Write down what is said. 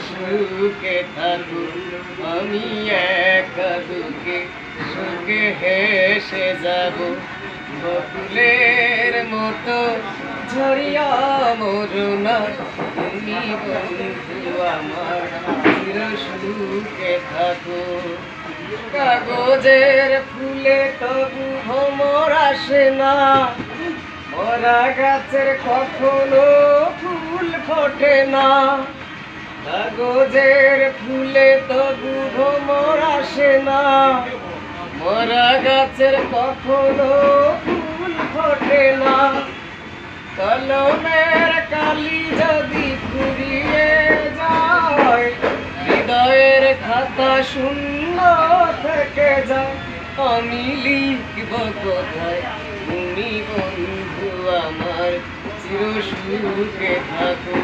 সুখে থাকো, আমি একা দুঃখে সুখে হেসে যাব। বকুলের মতো ঝরিয়া মরুনা, তুমি বন্ধু আমার চির সুখে থাকো। কাগজের ফুলে তবু ভ্রমর আসে না, মরা গাছের কখনো ফুল ফোটে না। কাগজের ফুলে তবু ভ্রমর আসে না, মরা গাছের কখনো ফুল ফোটে না। কলমের কালি যদি ফুরিয়ে যায়, হৃদয়ের খাতা শূন্য থেকে যায়। আমি লিখব কোথায়, তুমি বন্ধু আমার চির সুখে থাকো।